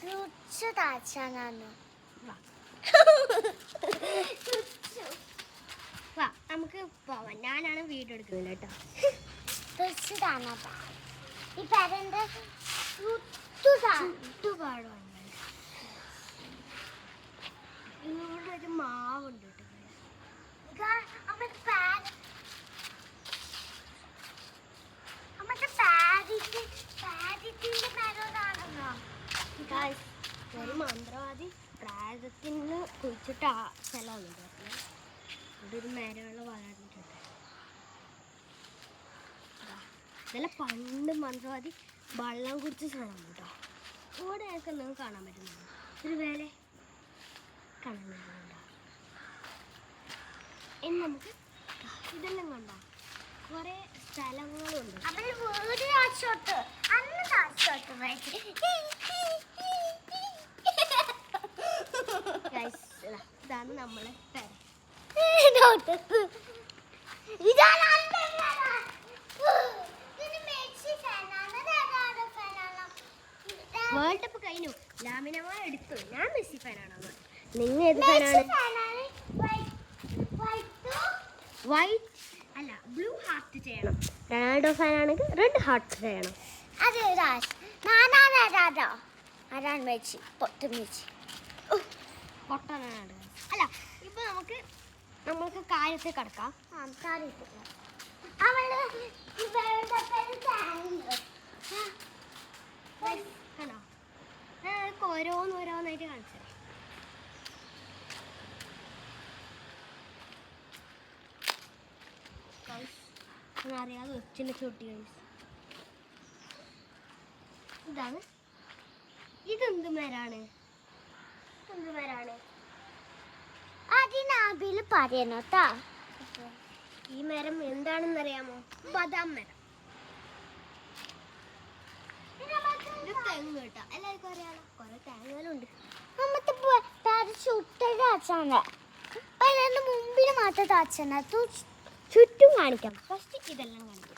Fruits താച്ചാനാണ്. വാ നമുക്ക് പോവാം. ഞാനാണ് വീഡിയോ എടുക്കുന്നത് കേട്ടോ. ഫ്രൂട്ട്സ് താനാട്ടാ. ഈ പേരൻ്റെ ചുറ്റുപാടുണ്ട്. ഇവിടെ ഒരു മാവുണ്ട് കേട്ടോ. ഒരു മന്ത്രവാദി പ്രായത്തിന് കുഴിച്ചിട്ട് ആ സ്ഥലമാണ് പറഞ്ഞത്. ഇവിടെ ഒരു മരമുള്ള വളർന്നിട്ടുണ്ട്. ഇതെല്ലാം പണ്ട് മന്ത്രവാദി വെള്ളം കുടിച്ച സ്ഥലമാണ് കേട്ടോ. ഇവിടെ ഞങ്ങൾക്ക് എന്തെങ്കിലും കാണാൻ പറ്റുന്നുണ്ടോ? ഒരു വേല കാണാൻ പറ്റുന്നുണ്ടോ? ഇനി നമുക്ക് ഇതെല്ലാം കണ്ടോ, കുറേ സ്ഥലങ്ങളുണ്ട്. ഇതാണ് നമ്മളെ പേര്. വേൾഡ് കപ്പ് കഴിഞ്ഞു. ലാമിനമാ എടുത്തു. ഞാൻ മെസ്സി ഫാനാണ്. നിങ്ങൾ ഏത് ഫാനാണ്? വൈറ്റ് അല്ല, ബ്ലൂ ഹാർട്ട് ചെയ്യണം. റൊണാൾഡോ ഫാനാണെങ്കിൽ റെഡ് ഹാർട്ട് ചെയ്യണം. അതെ ആരാണ് മെസ്സി? പൊട്ടനാണ്. അല്ല, ഇപ്പൊ നമുക്ക് കാര്യത്തിൽ കിടക്കാം. കണ്ടോ, ഓരോന്നോരോന്നായിട്ട് കാണിച്ചത്. അറിയാതെ ഒച്ചിന്റെ ചൊട്ടി ഇതാണ്. ഇതെന്ത് മരാണ്? അതിനാബില് പറയണോട്ടാ. ഈ മരം എന്താണെന്നറിയാമോ? ബദാം മരം. ഇത് തെങ്ങ് കേട്ടോ. എല്ലാവർക്കും അറിയാലോ, കുറെ തേങ്ങകളുണ്ട്. മുമ്പിൽ മാത്രം താച്ചന ചുറ്റും കാണിക്കാം. ഫസ്റ്റ് ഇതെല്ലാം കാണിക്കാം.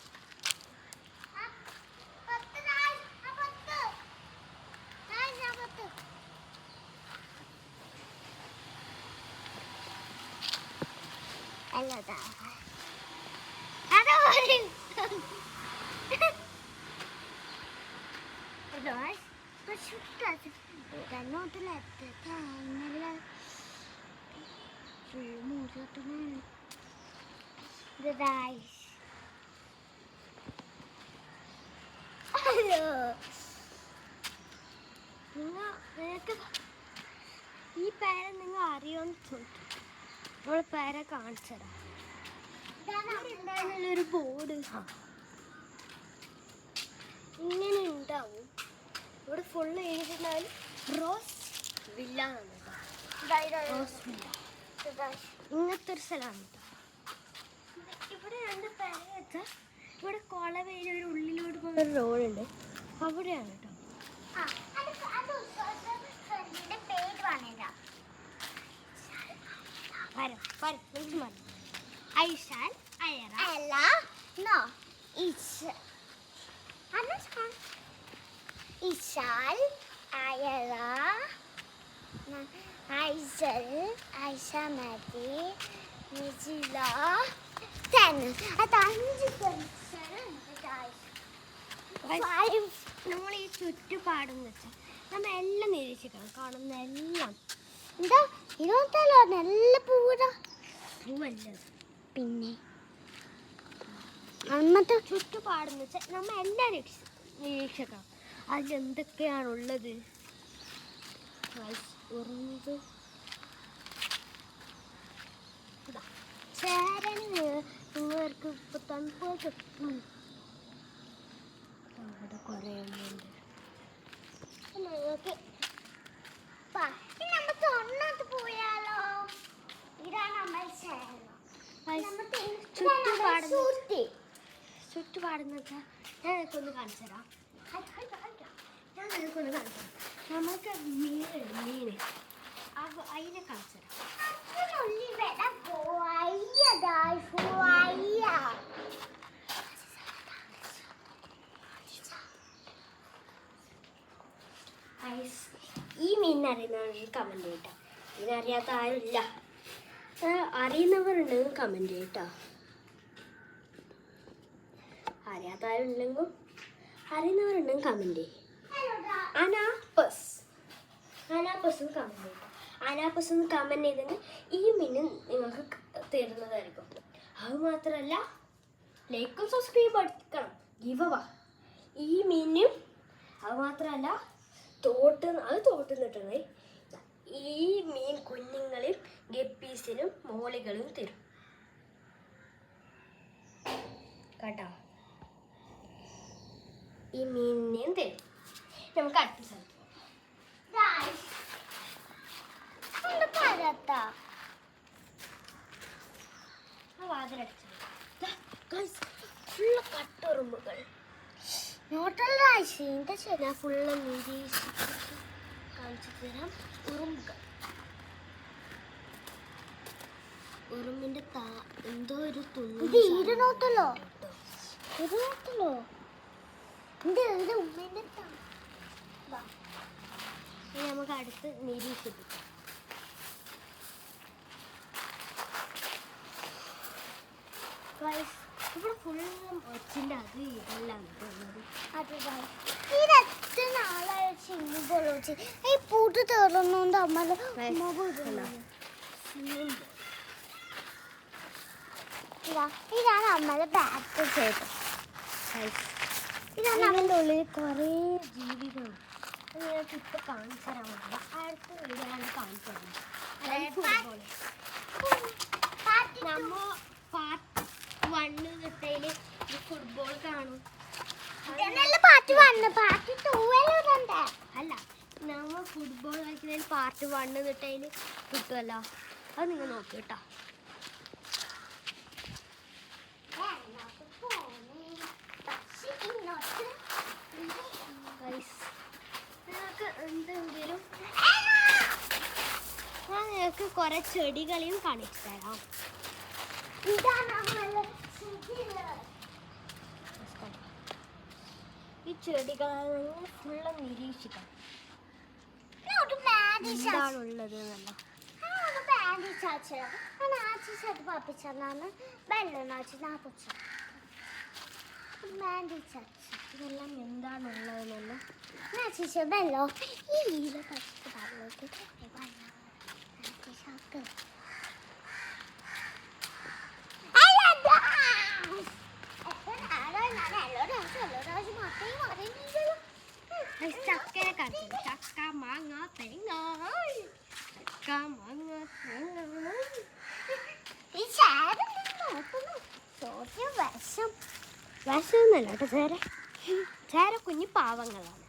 ഈ പേര നിങ്ങൾ അറിയോന്ന് ചോദിച്ചു. നമ്മള് പേര കാണിച്ചതാ. ഒരു ബോർഡ് ഇങ്ങനെ ഉണ്ടാവും. ഇവിടെ ഫുള്ള് എഴുതിയിട്ടുണ്ടായാലും റോസ് വില്ല റോസ് വില്ല. ഇങ്ങനത്തെ ഒരു സ്ഥലമാണ് കേട്ടോ. ഇവിടെ രണ്ട് പേര വെച്ചാൽ ഇവിടെ കൊളവേലി ഒരു ഉള്ളിലോട്ട് പോകുന്ന ഒരു റോഡുണ്ട്. അവിടെയാണ് കേട്ടോ. ഐഷാൻ അയറ അല്ല നോ ഇശാൽ അയറ ഐസൽ ഐഷമതി നിജില ടെൻ. അത് 5. നമ്മൾ ഈ ചുറ്റുപാടെന്ന് വെച്ചാൽ നമ്മൾ എല്ലാം നിരീക്ഷിക്കണം. കാണുന്ന എല്ലാം എന്താ ഇരുപത്തല്ലോ നല്ല പൂവാ. പൂവല്ല, പിന്നെ അന്നത്തെ ചുറ്റുപാടെന്ന് വെച്ചാൽ നമ്മൾ എല്ലാം നിരീക്ഷിക്കണം. അതിലെന്തൊക്കെയാണുള്ളത്. ചേരന് നിങ്ങൾക്ക് ഇപ്പൊ തണുപ്പ് കിട്ടും. അവിടെ കുറേ ഉണ്ട്. നമുക്ക് ഒന്നാമത് പോയാലോ? ഇതാണ് നമ്മൾ ചുറ്റുപാടെന്ന് വെച്ചാൽ ഞാൻ നിനക്കൊന്ന് കാണിച്ചു തരാം. നമുക്ക് മീന് അതിനെ കാണിച്ചു തരാം. ഈ മീനിനെ അറിയുന്നവർ കമൻറ്റ് ചെയ്യട്ടോ. ഇതിനറിയാത്ത ആരുമില്ല. അറിയുന്നവരുണ്ടെങ്കിൽ കമൻറ്റ് ചെയ്യട്ടോ. അറിയാത്ത ആരുമില്ലെങ്കിലും അറിയുന്നവരുണ്ടെങ്കിൽ കമൻറ്റ് ചെയ്യും. അനാപ്പസ് കമൻറ്റ് ചെയ്യട്ടോ. അനാപ്പസ് കമൻറ്റ് ചെയ്തെങ്കിൽ ഈ മീൻ നിങ്ങൾക്ക് തരുന്നതായിരിക്കും. അത് മാത്രമല്ല ലൈക്കും സബ്സ്ക്രൈബ് അടിക്കണം. ഗിവവാ ഈ മീനും. അത് മാത്രമല്ല തോട്ട് നിട്ടണേ. ഈ മീൻ കുഞ്ഞുങ്ങളും ഗപ്പീസിനും മോളികളും തരും കേട്ടോ. ഈ മീനിനെയും തരും. നമുക്ക് അടുത്ത സ്ഥലത്ത് ഫുള്ള് കട്ടുറുമ്പുകൾ. ഞാൻ ഫുള്ള് നിരീക്ഷിച്ച് കാണിച്ചു തരാം. ഉറുമ്പിന്റെ എന്തോ ഒരു ഇരുന്നോട്ടല്ലോ നമുക്ക് അടുത്ത് നിരീക്ഷിക്കും. ഇവിടെ ഫുള്ളും ഒച്ചിൻ്റെ അത് ഇതെല്ലാം ഈ പൂട്ട് തീർന്നുകൊണ്ട് ഇതാണ് അമ്മയുടെ ബാക്ക് ചെയ്തത്. ഇതാണ് അതിൻ്റെ ഉള്ളിൽ കുറേ ജീവികളുണ്ട്. നിങ്ങൾക്ക് ഇപ്പോൾ കാണിച്ചു തരാൻ പറ്റില്ല. അടുത്ത വീഡിയോയാണ് കാണിച്ചു തരുന്നത്. നമ്മ പാർട്ട് 1 തൊട്ടതിൽ ഈ ഫുട്ബോൾ കാണും. അല്ല, നമ്മ ഫുട്ബോൾ കളിക്കുന്നതിൽ പാർട്ട് 1 തൊട്ടതിൽ കിട്ടുമല്ലോ. അത് നിങ്ങൾ നോക്കി കേട്ടോ. നിങ്ങൾക്ക് എന്തെങ്കിലും ഞാൻ നിങ്ങൾക്ക് കുറെ ചെടികളെയും കാണിച്ചു തരാം. ഈ ചെടികളെ ഫുള്ള് നിരീക്ഷിക്കാം. എന്താണുള്ളത് എന്നല്ല. ഇതെല്ലാം എന്താണുള്ളതെന്നല്ല. bello. ചക്കനെ കാണിച്ചു. ചക്ക മാങ്ങ തേങ്ങ. ചക്ക മാങ്ങ തേങ്ങ. ഈ വിഷമൊന്നുമല്ല കേട്ടോ. ചേര കുഞ്ഞു പാവങ്ങളാണ്.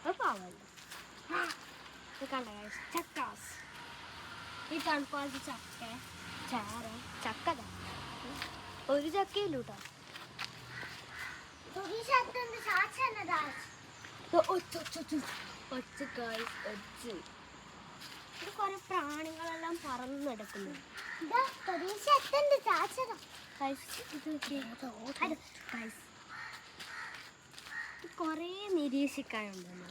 അത് പാവല്ല. കണ്ട ചക്കാസ്. ഈ തണുപ്പാലത്ത് ചക്ക ചേര ചക്ക ഒരു ചക്കയില്ല കേട്ടോ. ഇത് കുറെ പ്രാണികളെല്ലാം പറന്നെടുക്കുന്നു. കൊറേ നിരീക്ഷിക്കാനുണ്ട്.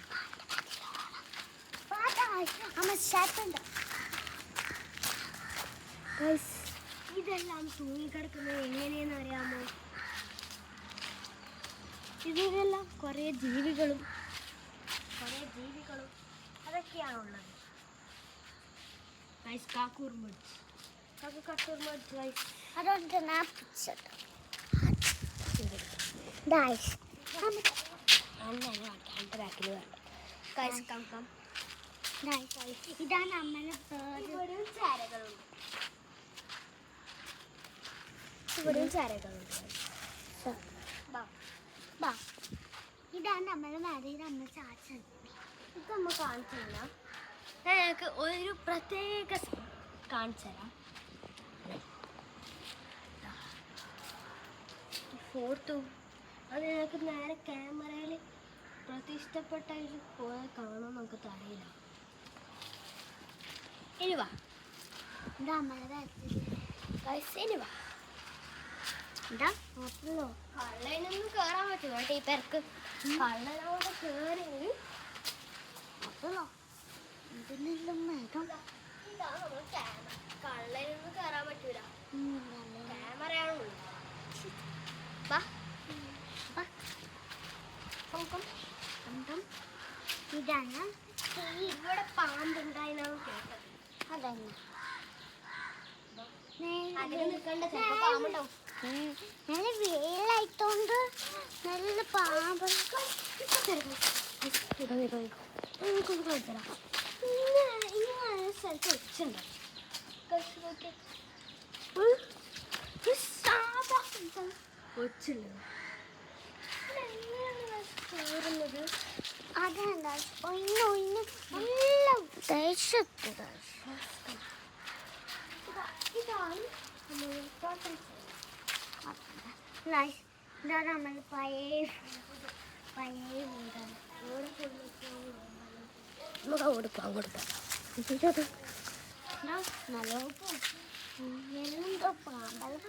ഇതെല്ലാം തൂങ്ങിക്കിടക്കുന്നത് എങ്ങനെയെന്ന് അറിയാമോ? ഇതിലെല്ലാം കുറേ ജീവികളും അതൊക്കെയാണുള്ളത്. ഇതാണ് അമ്മയുടെ ഇതാണ് നമ്മുടെ മാരേജ് അമ്മ ചാച്ചൻ. ഇത് നമ്മൾ കാണിച്ചില്ല. ഞങ്ങൾക്ക് ഒരു പ്രത്യേക കാണിച്ചു തരാം. ഫോട്ടോ അത് ഞങ്ങൾക്ക് നേരെ ക്യാമറയിൽ പ്രതിഷ്ഠപ്പെട്ടായിട്ട് പോയാൽ കാണാൻ നമുക്ക് തടയില്ല. ഇനി വാ. ഇത് അമ്മയുടെ ഇനി വാ. എന്താ ആപ്പിളോ? കള്ളനൊന്നും കേറാൻ പറ്റുമോ കേട്ടോ ഈ പെരക്ക്? കള്ളനോട് കേറി ആപ്പിളോ? ഇതിനെല്ലാം മേഘം. ഇതാണ് നമ്മൾ ക്യാമറ. കള്ളനൊന്നും കേറാൻ പറ്റൂല. ക്യാമറയാണുള്ളൂ. വാ ഇതാണ് ഇവിടെ പാമ്പുണ്ടായിന്നാണ് കേട്ടത്. അതന്നെ അതിന് നിൽക്കണ്ട, ചിലപ്പോ പാമ്പുണ്ടാവും. നല്ല വെയിലായിട്ടോണ്ട് നല്ല പാമ്പ്. ഇങ്ങനെ സ്ഥലത്ത് വെച്ചിട്ടുണ്ടോ? അതെന്താ ഒയിന്ന് ഒയിന്ന് നല്ല ദേശത്ത് ഇതാണ് ഇതാ നമ്മൾ പഴയ വീടാണ്. നല്ല എന്തോ പാമ്പെല്ലാം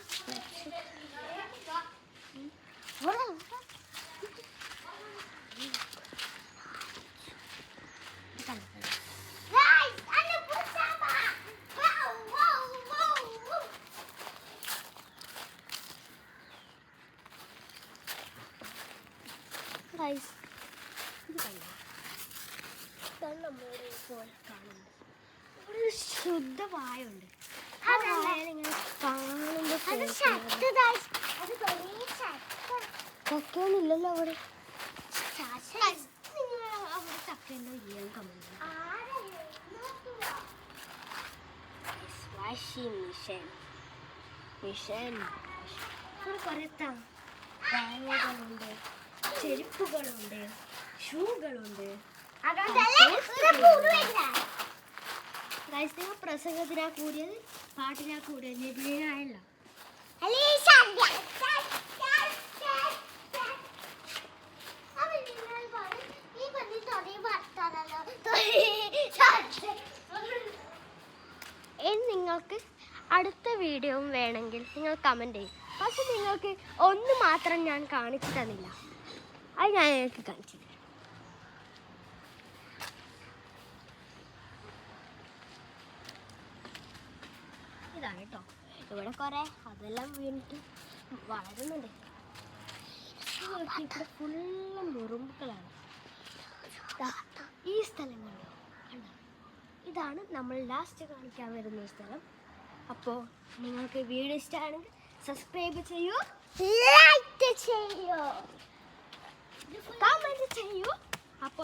നമ്മളുടെ ഇപ്പോൾ കാണുന്നത് ഒരു ശുദ്ധവായുണ്ട്. ചക്കൊന്നുമില്ലല്ലോ അവിടെ. അവിടെ ചക്കയുണ്ടോ ഇല്ല കമന്റ്. വാഷിംഗ് മിഷൻ കുറെ തേങ്ങകളുണ്ട്, ചെരുപ്പുകളുണ്ട്, ഷൂകളുണ്ട്. പ്രസംഗത്തിനാ കൂടിയത്, പാട്ടിനാ കൂടിയത്, നെബിനായല്ല. ഇനി നിങ്ങൾക്ക് അടുത്ത വീഡിയോയും വേണമെങ്കിൽ നിങ്ങൾ കമൻറ്റ് ചെയ്യും. പക്ഷെ നിങ്ങൾക്ക് ഒന്ന് മാത്രം ഞാൻ കാണിച്ചു തന്നില്ല, അത് ഞാൻ നിങ്ങൾക്ക് കാണിച്ചു തരാം. ഇതാണ് കേട്ടോ. ഇവിടെ കുറെ അതെല്ലാം വീണിട്ട് വളരുന്നുണ്ട്. ഇവിടെ ഫുള്ളും ഉറുമ്പുകളാണ്. ഈ സ്ഥലങ്ങളിൽ കണ്ടോ, ഇതാണ് നമ്മൾ ലാസ്റ്റ് കാണിക്കാൻ വരുന്ന സ്ഥലം. അപ്പോൾ നിങ്ങൾക്ക് വീഡിയോ ഇഷ്ടമാണെങ്കിൽ സബ്സ്ക്രൈബ് ചെയ്യൂ, ലൈക്ക് ചെയ്യൂ, കമന്റ് ചെയ്യൂ. അപ്പോൾ